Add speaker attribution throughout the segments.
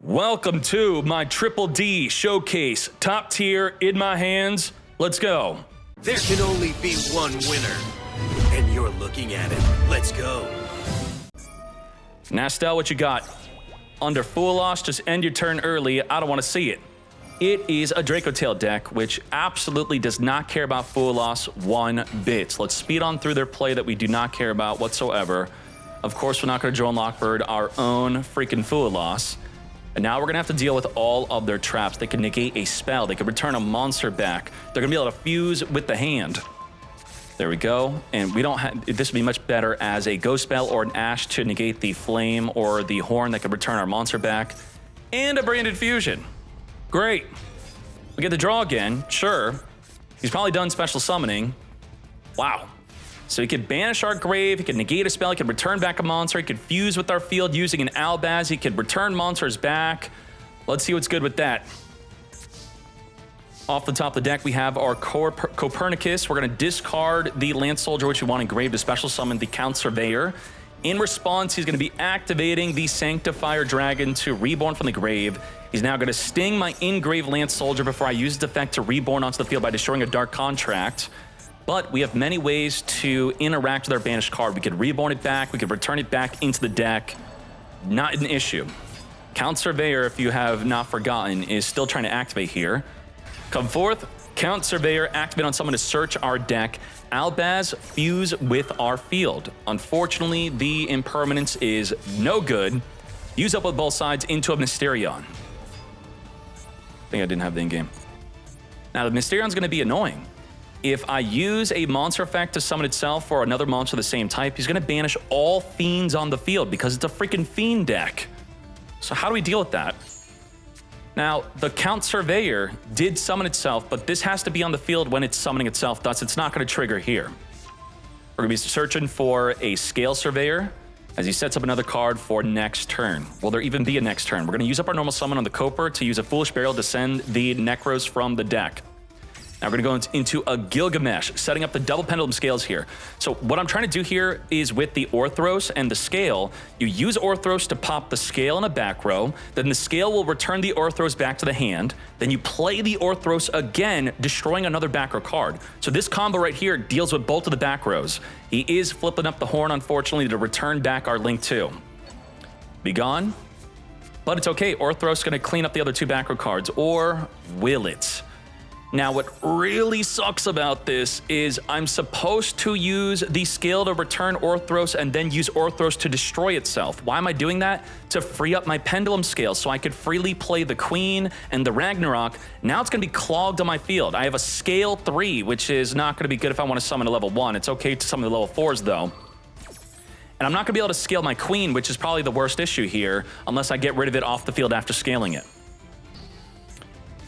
Speaker 1: Welcome to my Triple D showcase. Top tier in my hands. Let's go.
Speaker 2: There can only be one winner, and you're looking at it. Let's go.
Speaker 1: Nastel, what you got? Under Full Loss, just end your turn early. I don't want to see it. It is a Draco Tail deck, which absolutely does not care about Full Loss one bit. Let's speed on through their play that we do not care about whatsoever. Of course, we're not going to drone Lockbird our own freaking Full Loss. And now we're going to have to deal with all of their traps. They can negate a spell. They can return a monster back. They're going to be able to fuse with the hand. There we go. And we don't have, this would be much better as a ghost spell or an ash to negate the flame or the horn that could return our monster back. And a branded fusion. Great. We get the draw again. Sure. He's probably done special summoning. Wow. So he could banish our grave, he could negate a spell, he could return back a monster, he could fuse with our field using an Albaz, he could return monsters back. Let's see what's good with that. Off the top of the deck, we have our Copernicus. We're going to discard the Lance Soldier, which we want engraved to special summon the Count Surveyor. In response, he's going to be activating the Sanctifier Dragon to Reborn from the grave. He's now going to sting my engraved Lance Soldier before I use its effect to Reborn onto the field by destroying a Dark Contract. But we have many ways to interact with our banished card. We could reborn it back, we could return it back into the deck. Not an issue. Count Surveyor, if you have not forgotten, is still trying to activate here. Come forth, Count Surveyor, activate on someone to search our deck. Albaz, fuse with our field. Unfortunately, the impermanence is no good. Use up with both sides into a Mysterion. I think I didn't have the in-game. Now, the Mysterion's going to be annoying. If I use a monster effect to summon itself or another monster of the same type, he's going to banish all fiends on the field because it's a freaking fiend deck. So how do we deal with that? Now, the Count Surveyor did summon itself, but this has to be on the field when it's summoning itself, thus it's not going to trigger here. We're going to be searching for a Scale Surveyor as he sets up another card for next turn. Will there even be a next turn? We're going to use up our normal summon on the Coper to use a Foolish Burial to send the Necros from the deck. Now we're going to go into a Gilgamesh, setting up the double pendulum scales here. So what I'm trying to do here is with the Orthros and the scale, you use Orthros to pop the scale in a back row, then the scale will return the Orthros back to the hand, then you play the Orthros again, destroying another back row card. So this combo right here deals with both of the back rows. He is flipping up the horn, unfortunately, to return back our Link 2. Be gone. But it's okay, Orthros is going to clean up the other two back row cards, or will it? Now, what really sucks about this is I'm supposed to use the scale to return Orthros and then use Orthros to destroy itself. Why am I doing that? To free up my pendulum scale so I could freely play the Queen and the Ragnarok. Now it's going to be clogged on my field. I have a scale 3, which is not going to be good if I want to summon a level 1. It's okay to summon the level 4s, though. And I'm not going to be able to scale my Queen, which is probably the worst issue here, unless I get rid of it off the field after scaling it.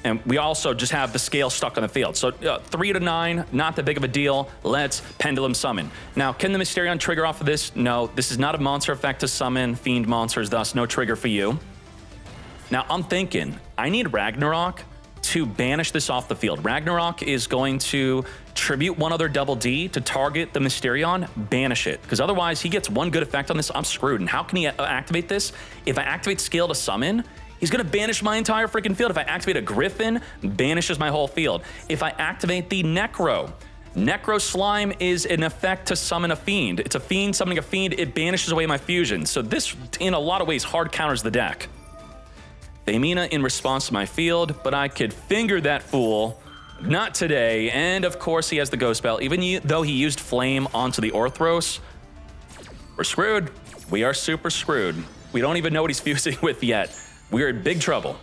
Speaker 1: And we also just have the scale stuck on the field. So 3 to 9, not that big of a deal. Let's Pendulum Summon. Now, can the Mysterion trigger off of this? No, this is not a monster effect to summon fiend monsters, thus no trigger for you. Now, I'm thinking, I need Ragnarok to banish this off the field. Ragnarok is going to tribute one other double D to target the Mysterion, banish it. Because otherwise, he gets one good effect on this, I'm screwed. And how can he activate this? If I activate scale to summon, he's going to banish my entire freaking field. If I activate a Griffin, banishes my whole field. If I activate the Necro Slime is an effect to summon a fiend. It's a fiend summoning a fiend. It banishes away my fusion. So this, in a lot of ways, hard counters the deck. Femina in response to my field, but I could finger that fool. Not today. And of course, he has the Ghost Spell. Even though he used Flame onto the Orthros, we're screwed. We are super screwed. We don't even know what he's fusing with yet. We're in big trouble.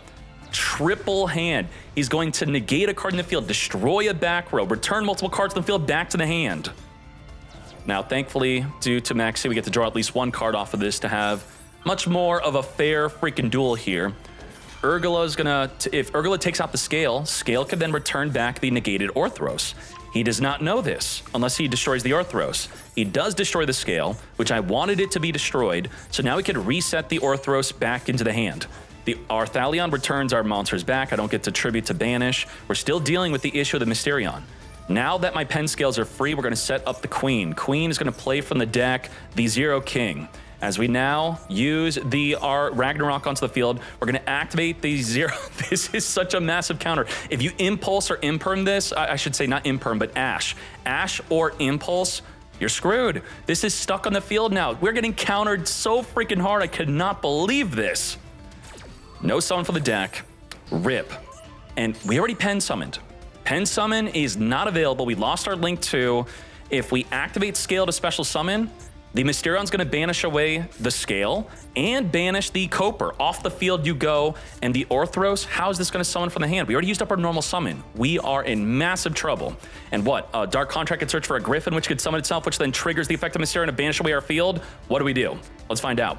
Speaker 1: Triple hand. He's going to negate a card in the field, destroy a back row, return multiple cards in the field back to the hand. Now, thankfully, due to Maxx, we get to draw at least one card off of this to have much more of a fair freaking duel here. Urgula's gonna, if Urgula takes out the scale, scale can then return back the negated Orthros. He does not know this unless he destroys the Orthros. He does destroy the scale, which I wanted it to be destroyed, so now we can reset the Orthros back into the hand. The Arthalion returns our monsters back. I don't get to tribute to banish. We're still dealing with the issue of the Mysterion. Now that my pen scales are free, we're going to set up the Queen. Queen is going to play from the deck the Zero King. As we now use our Ragnarok onto the field, we're going to activate the 0. This is such a massive counter. If you Impulse or Imperm this, I should say not Imperm, but Ash or Impulse, you're screwed. This is stuck on the field now. We're getting countered so freaking hard. I could not believe this. No summon for the deck. Rip. And we already Pen Summoned. Pen Summon is not available. We lost our Link 2. If we activate Scale to Special Summon, the Mysterion's going to banish away the Scale and banish the Coper. Off the field you go. And the Orthros, how is this going to summon from the hand? We already used up our normal summon. We are in massive trouble. And what? Dark Contract could search for a Griffin, which could summon itself, which then triggers the effect of Mysterion to banish away our field. What do we do? Let's find out.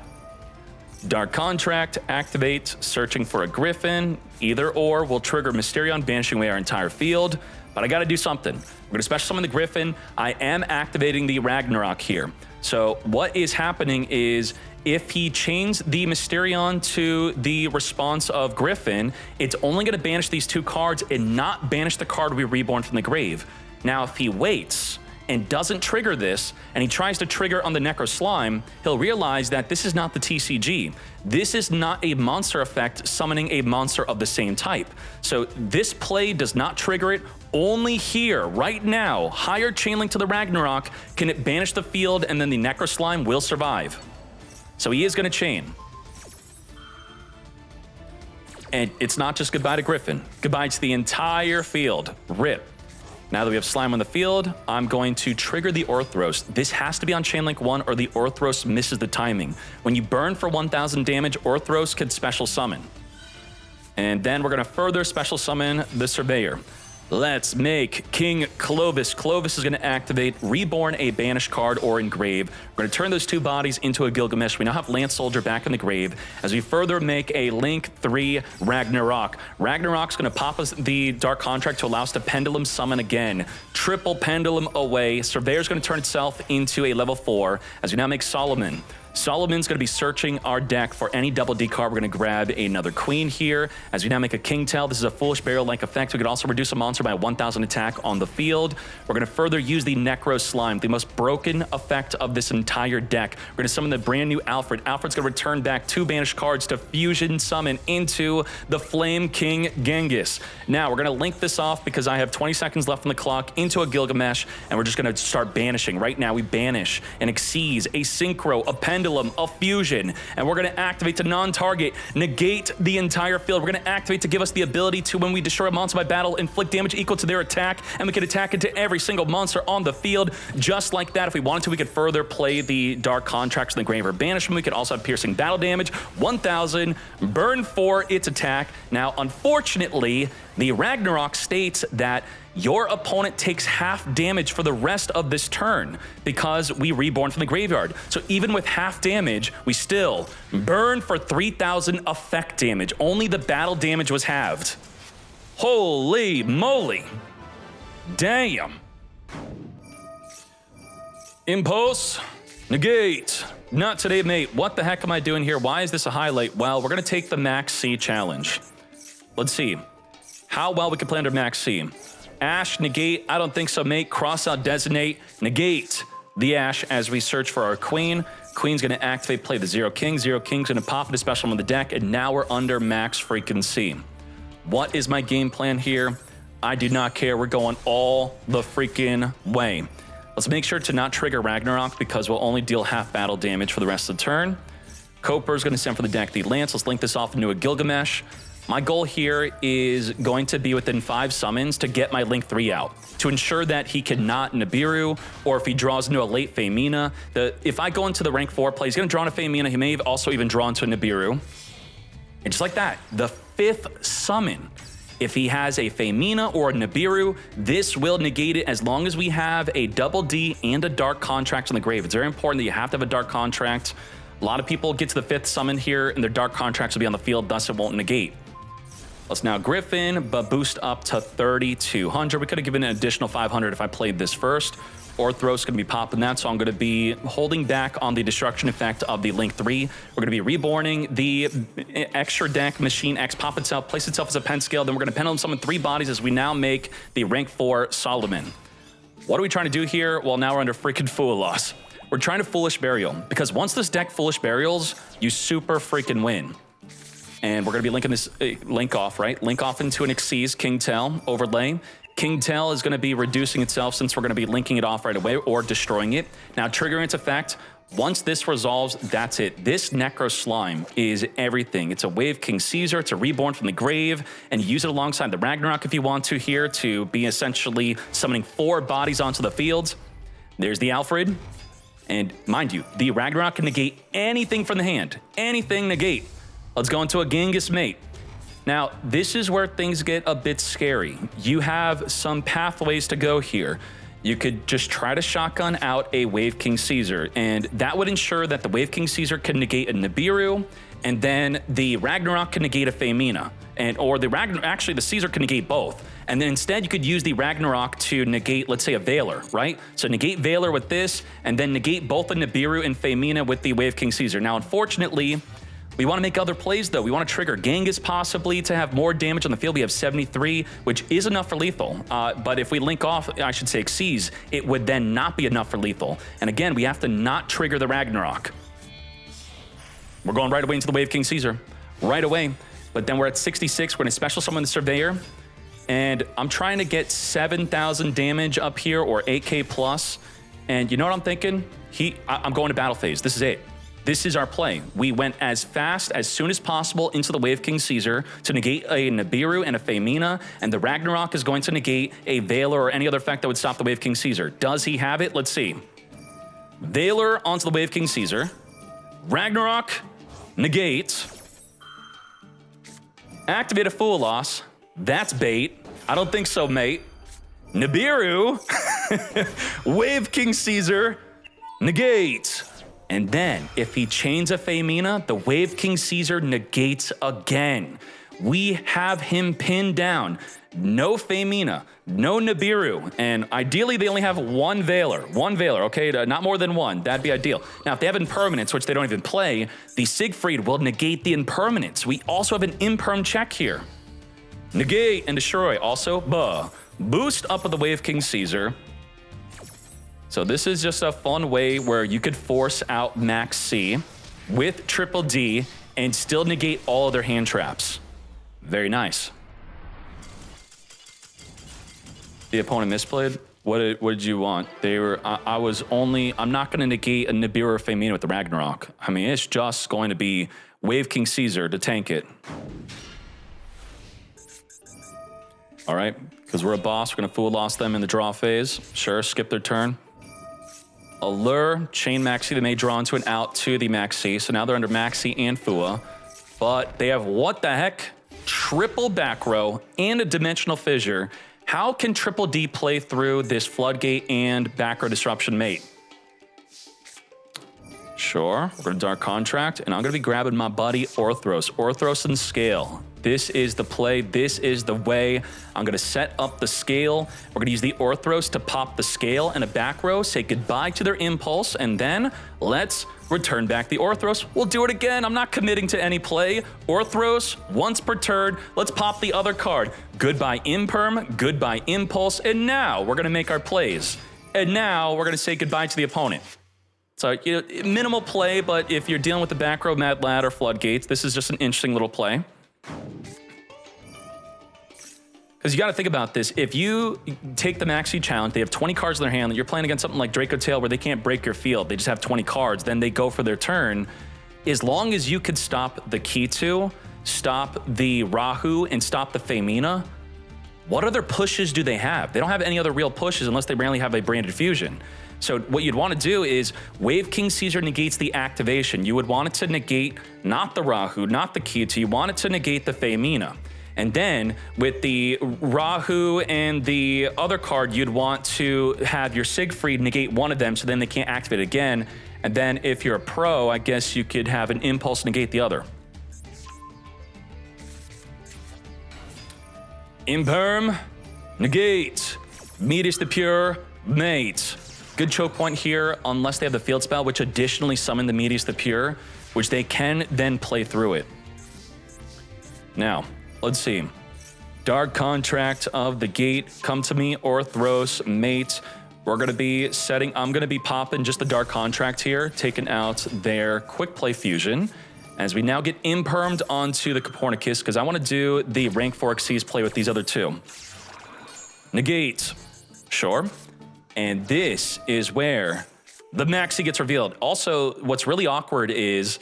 Speaker 1: Dark Contract, activate, searching for a Griffin. Either or will trigger Mysterion, banishing away our entire field. But I got to do something. We're going to special summon the Griffin. I am activating the Ragnarok here. So what is happening is if he chains the Mysterion to the response of Griffin, it's only going to banish these 2 cards and not banish the card we reborn from the grave. Now, if he waits and doesn't trigger this, and he tries to trigger on the Necro Slime, he'll realize that this is not the TCG. This is not a monster effect summoning a monster of the same type. So this play does not trigger it. Only here, right now, higher Chainlink to the Ragnarok, can it banish the field, and then the Necro Slime will survive. So he is going to chain. And it's not just goodbye to Griffin. Goodbye to the entire field. Rip. Now that we have Slime on the field, I'm going to trigger the Orthros. This has to be on Chainlink 1 or the Orthros misses the timing. When you burn for 1,000 damage, Orthros could special summon. And then we're going to further special summon the Surveyor. Let's make King Clovis. Clovis is going to activate, reborn a banished card or engrave. We're going to turn those 2 bodies into a Gilgamesh. We now have Lance Soldier back in the grave as we further make a Link 3 Ragnarok. Ragnarok's going to pop us the Dark Contract to allow us to Pendulum Summon again. Triple Pendulum away. Surveyor's going to turn itself into a level 4 as we now make Solomon. Solomon's going to be searching our deck for any double D card. We're going to grab another Queen here as we now make a King Tail. This is a Foolish Burial-like effect. We could also reduce a monster by 1,000 attack on the field. We're going to further use the Necro Slime, the most broken effect of this entire deck. We're going to summon the brand new Alfred. Alfred's going to return back 2 banished cards to fusion summon into the Flame King Genghis. Now, we're going to link this off because I have 20 seconds left on the clock into a Gilgamesh, and we're just going to start banishing. Right now, we banish an Xyz, a Synchro, a Pendulum, a Fusion, and we're going to activate to non-target, negate the entire field. We're going to activate to give us the ability to, when we destroy a monster by battle, inflict damage equal to their attack, and we can attack into every single monster on the field. Just like that, if we wanted to, we could further play the Dark Contracts in the Grave or Banishment. We could also have piercing battle damage, 1,000, burn for its attack. Now, unfortunately, the Ragnarok states that your opponent takes half damage for the rest of this turn because we reborn from the graveyard. So even with half damage, we still burn for 3,000 effect damage. Only the battle damage was halved. Holy moly. Damn. Impulse, negate. Not today, mate. What the heck am I doing here? Why is this a highlight? Well, we're going to take the Maxx C challenge. Let's see how well we can play under Maxx C. Ash, negate, I don't think so, mate. Cross out, designate, negate the Ash as we search for our Queen. Queen's going to activate, play the Zero King. Zero King's going to pop into special on the deck, and now we're under Maxx freaking C. What is my game plan here? I do not care. We're going all the freaking way. Let's make sure to not trigger Ragnarok because we'll only deal half battle damage for the rest of the turn. Coper's going to send for the deck the Lance. Let's link this off into a Gilgamesh. My goal here is going to be within 5 summons to get my Link 3 out, to ensure that he cannot Nibiru, or if he draws into a late Femina. If I go into the rank 4 play, he's going to draw into Femina. He may also even draw into a Nibiru. And just like that, the 5th summon, if he has a Femina or a Nibiru, this will negate it as long as we have a double D and a Dark Contract on the grave. It's very important that you have to have a Dark Contract. A lot of people get to the 5th summon here, and their Dark Contracts will be on the field, thus it won't negate. Let's now Griffin, but boost up to 3,200. We could have given an additional 500 if I played this first. Orthros going to be popping that, so I'm going to be holding back on the destruction effect of the Link 3. We're going to be reborning the extra deck, Machine X, pop itself, place itself as a pen scale. Then we're going to pendulum summon 3 bodies as we now make the rank 4 Solomon. What are we trying to do here? Well, now we're under freaking Fool Loss. we're trying to Foolish Burial, because once this deck Foolish Burials, you super freaking win. And we're gonna be linking this link off, right? Link off into an Xyz King Tail overlay. King Tail is gonna be reducing itself since we're gonna be linking it off right away or destroying it. Now, triggering its effect, once this resolves, that's it. This Necro Slime is everything. It's a Wave King Caesar, it's a reborn from the grave, and you use it alongside the Ragnarok if you want to here to be essentially summoning 4 bodies onto the field. There's the Alfred, and mind you, the Ragnarok can negate anything from the hand. Anything negate. Let's go into a Genghis Mate. Now, this is where things get a bit scary. You have some pathways to go here. You could just try to shotgun out a Wave King Caesar, and that would ensure that the Wave King Caesar can negate a Nibiru, and then the Ragnarok can negate a Femina, or actually the Caesar can negate both. And then instead you could use the Ragnarok to negate, let's say, a Valor, right? So negate Valor with this, and then negate both a Nibiru and Femina with the Wave King Caesar. Now, unfortunately, we want to make other plays, though. We want to trigger Genghis possibly to have more damage on the field. We have 73, which is enough for lethal. But if we link off, I should say Xyz, it would then not be enough for lethal. And again, we have to not trigger the Ragnarok. We're going right away into the Wave King Caesar. Right away. But then we're at 66. We're going to special summon the Surveyor. And I'm trying to get 7,000 damage up here, or 8K plus. And you know what I'm thinking? I'm going to battle phase. This is it. This is our play. We went as fast as soon as possible into the Wave King Caesar to negate a Nibiru and a Femina, and the Ragnarok is going to negate a Valor or any other effect that would stop the Wave King Caesar. Does he have it? Let's see. Valor onto the Wave King Caesar. Ragnarok, negate. Activate a Fool Loss. That's bait. I don't think so, mate. Nibiru, Wave King Caesar, negate. And then, if he chains a Femina, the Wave King Caesar negates again. We have him pinned down. No Femina, no Nibiru, and ideally they only have one Valor, okay? Not more than one, that'd be ideal. Now, if they have impermanence, which they don't even play, the Siegfried will negate the impermanence. We also have an imperm check here. Negate and destroy, also, boost up with the Wave King Caesar. So this is just a fun way where you could force out Maxx C with Triple D and still negate all of their hand traps. Very nice. The opponent misplayed. What did you want? They were. I'm not going to negate a Nibiru or Femina with the Ragnarok. I mean, it's just going to be Wave King Caesar to tank it. All right, because we're a boss, we're going to Fool Loss them in the draw phase. Sure, skip their turn. Allure, chain Maxx C, they may draw into an out to the Maxx C, so now they're under Maxx C and Fua. But they have, what the heck? Triple back row and a Dimensional Fissure. How can Triple D play through this Floodgate and back row Disruption mate? Sure, we're going to Dark Contract, and I'm going to be grabbing my buddy Orthros. Orthros and Scale. This is the play. This is the way. I'm going to set up the Scale. We're going to use the Orthros to pop the Scale and a back row, say goodbye to their Impulse, and then let's return back the Orthros. We'll do it again. I'm not committing to any play. Orthros, once per turn. Let's pop the other card. Goodbye Imperm, goodbye Impulse, and now we're going to make our plays. And now we're going to say goodbye to the opponent. So, minimal play, but if you're dealing with the back row Mad Lad or Floodgates, this is just an interesting little play. Because you got to think about this. If you take the Maxx C challenge, they have 20 cards in their hand, and you're playing against something like Draco Tail where they can't break your field. They just have 20 cards. Then they go for their turn. As long as you could stop the Kitu, stop the Rahu, and stop the Femina, what other pushes do they have? They don't have any other real pushes unless they randomly have a Branded Fusion. So what you'd want to do is Wave King Caesar negates the activation. You would want it to negate not the Rahu, not the Kitu. You want it to negate the Femina. And then with the Rahu and the other card, you'd want to have your Siegfried negate one of them so then they can't activate it again. And then if you're a pro, I guess you could have an Impulse negate the other. Imperm, negate. Metis the Pure, mate. Good choke point here, unless they have the field spell, which additionally summon the Metis the Pure, which they can then play through it. Now, let's see. Dark Contract of the Gate, come to me, Orthros, mate. we're going to be setting, I'm going to be popping just the Dark Contract here, taking out their Quick Play Fusion, as we now get impermed onto the Copernicus, because I want to do the rank 4 Xyz play with these other two. Negate. Sure. And this is where the Maxi gets revealed. Also, what's really awkward is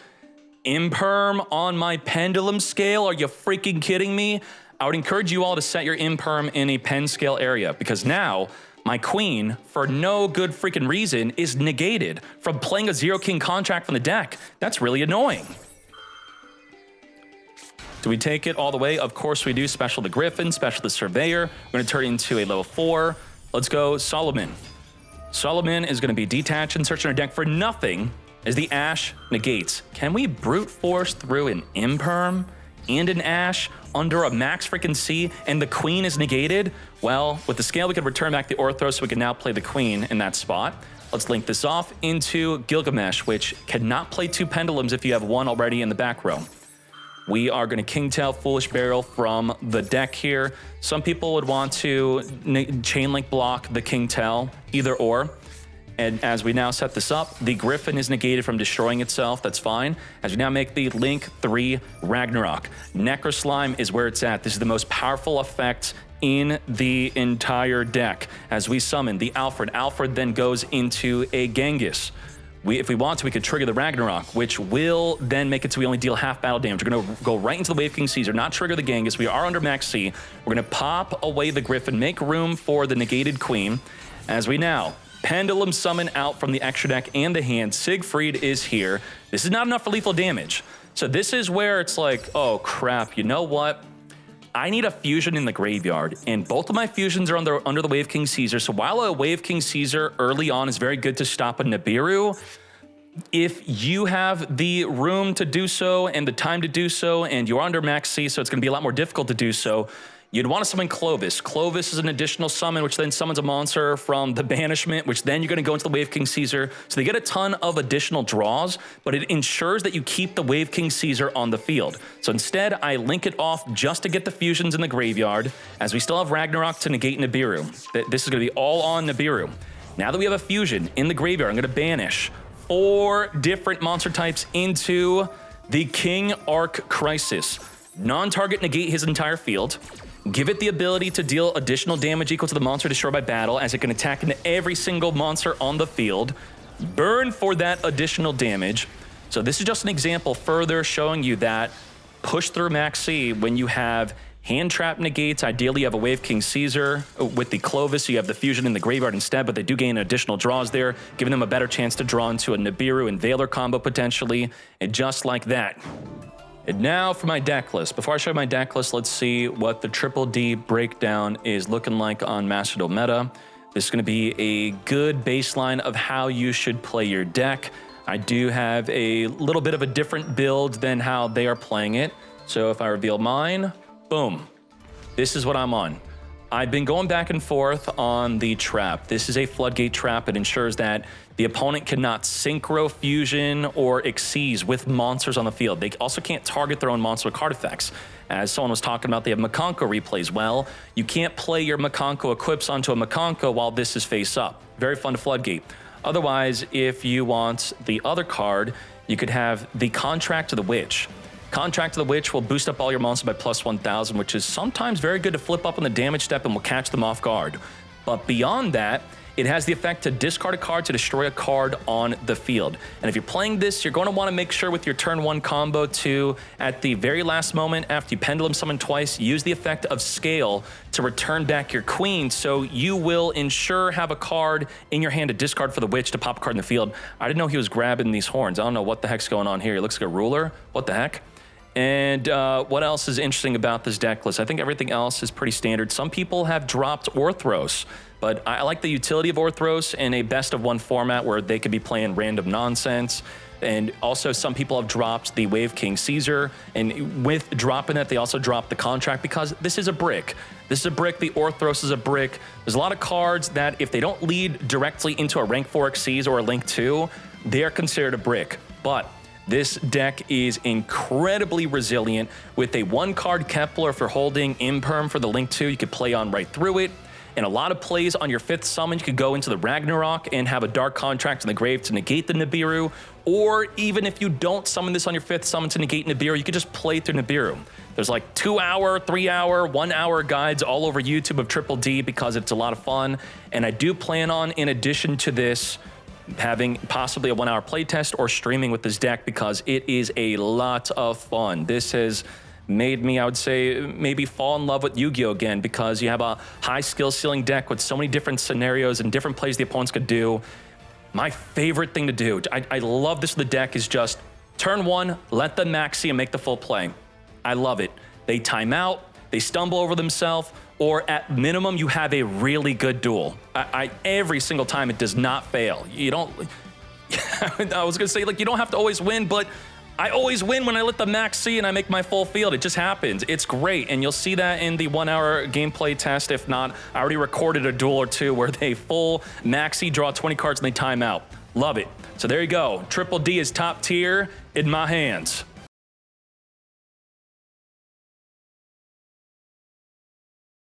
Speaker 1: imperm on my pendulum scale. Are you freaking kidding me? I would encourage you all to set your imperm in a pen scale area, because now my queen, for no good freaking reason, is negated from playing a 0-king contract from the deck. That's really annoying. Do we take it all the way? Of course we do. Special the Griffin, special the Surveyor. We're going to turn it into a level 4. Let's go Solomon. Solomon is going to be detached and searching our deck for nothing as the Ash negates. Can we brute force through an imperm and an Ash under a Maxx freaking C and the Queen is negated? Well, with the scale, we could return back the Orthros, so we can now play the Queen in that spot. Let's link this off into Gilgamesh, which cannot play 2 Pendulums if you have 1 already in the back row. We are going to Kingtail Foolish Burial from the deck here. Some people would want to chain link block the Kingtail, either or. And as we now set this up, the Griffin is negated from destroying itself. That's fine. As we now make the Link 3 Ragnarok. Necro Slime is where it's at. This is the most powerful effect in the entire deck. As we summon the Alfred. Alfred then goes into a Genghis. If we want to, we could trigger the Ragnarok, which will then make it so we only deal half battle damage. We're going to go right into the Wave King Caesar, not trigger the Genghis. We are under Maxx C. We're going to pop away the Griffin, make room for the negated Queen. As we now Pendulum summon out from the extra deck and the hand. Siegfried is here. This is not enough for lethal damage. So this is where it's like, oh crap, you know what? I need a fusion in the graveyard, and both of my fusions are under the Wave King Caesar. So while a Wave King Caesar early on is very good to stop a Nibiru, if you have the room to do so and the time to do so, and you're under Maxx C, so it's going to be a lot more difficult to do so, you'd want to summon Clovis. Clovis is an additional summon, which then summons a monster from the banishment, which then you're going to go into the Wave King Caesar. So they get a ton of additional draws, but it ensures that you keep the Wave King Caesar on the field. So instead, I link it off just to get the fusions in the graveyard, as we still have Ragnarok to negate Nibiru. This is going to be all on Nibiru. Now that we have a fusion in the graveyard, I'm going to banish 4 different monster types into the King Arc Crisis. Non-target negate his entire field. Give it the ability to deal additional damage equal to the monster destroyed by battle, as it can attack into every single monster on the field. Burn for that additional damage. So this is just an example further showing you that push through Maxx C when you have hand trap negates. Ideally, you have a Wave King Caesar with the Clovis, so you have the fusion in the graveyard instead, but they do gain additional draws there, giving them a better chance to draw into a Nibiru and Veiler combo potentially, and just like that. And now for my deck list. Before I show my deck list, let's see what the Triple D breakdown is looking like on Master Duel Meta. This is going to be a good baseline of how you should play your deck. I do have a little bit of a different build than how they are playing it. So if I reveal mine, boom, this is what I'm on. I've been going back and forth on the trap. This is a floodgate trap. It ensures that the opponent cannot synchro fusion or Xyz with monsters on the field. They also can't target their own monster with card effects. As someone was talking about, they have Makonko replays. Well, you can't play your Makonko equips onto a Makonko while this is face up. Very fun to floodgate. Otherwise, if you want the other card, you could have the Contract to the Witch. Contract to the Witch will boost up all your monsters by plus 1,000, which is sometimes very good to flip up on the damage step and will catch them off guard. But beyond that, it has the effect to discard a card to destroy a card on the field. And if you're playing this, you're going to want to make sure with your turn 1 combo to, at the very last moment after you Pendulum summon twice, use the effect of Scale to return back your Queen, so you will ensure have a card in your hand to discard for the Witch to pop a card in the field. I didn't know he was grabbing these horns. I don't know what the heck's going on here. He looks like a ruler. What the heck? And what else is interesting about this deck list? I think everything else is pretty standard. Some people have dropped Orthros, but I like the utility of Orthros in a best-of-1 format where they could be playing random nonsense. And also some people have dropped the Wave King Caesar, and with dropping it, they also dropped the Contract because this is a brick. This is a brick, the Orthros is a brick. There's a lot of cards that if they don't lead directly into a rank 4 Xyz or a link 2, they are considered a brick. But this deck is incredibly resilient with a 1-card Kepler for holding Imperm for the Link 2. You could play on right through it. And a lot of plays on your 5th summon, you could go into the Ragnarok and have a Dark Contract in the grave to negate the Nibiru. Or even if you don't summon this on your 5th summon to negate Nibiru, you could just play through Nibiru. There's like 2-hour, 3-hour, 1-hour guides all over YouTube of Triple D because it's a lot of fun. And I do plan on, in addition to this, having possibly a 1-hour playtest or streaming with this deck because it is a lot of fun. This has made me, I would say, maybe fall in love with Yu-Gi-Oh! Again because you have a high skill ceiling deck with so many different scenarios and different plays the opponents could do. My favorite thing to do, I love this with the deck, is just turn 1, let them maxi and make the full play. I love it. They time out, they stumble over themselves, or at minimum, you have a really good duel. Every single time it does not fail. You don't, I was gonna say, like, you don't have to always win, but I always win when I let the maxi and I make my full field. It just happens. It's great, and you'll see that in the 1-hour gameplay test. If not, I already recorded a duel or two where they full maxi, draw 20 cards, and they time out. Love it. So there you go. Triple D is top tier in my hands.